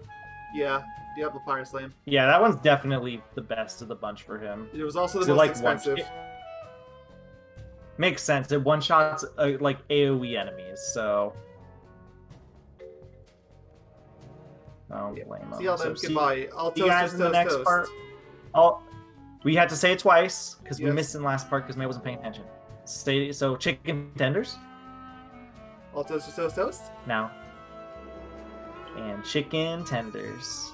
yeah, Diablo Fire Slam. Yeah, that one's definitely the best of the bunch for him. It was also the So, most like, expensive. Makes sense. It one shots like AoE enemies, so Oh, Yeah. lame. See y'all then. So Goodbye. I'll see you guys toast, in the toast, next toast. part. Oh, we had to say it twice because we Yes. missed in the last part because May wasn't paying attention. So chicken tenders I'll toast, toast, toast. now. And chicken tenders.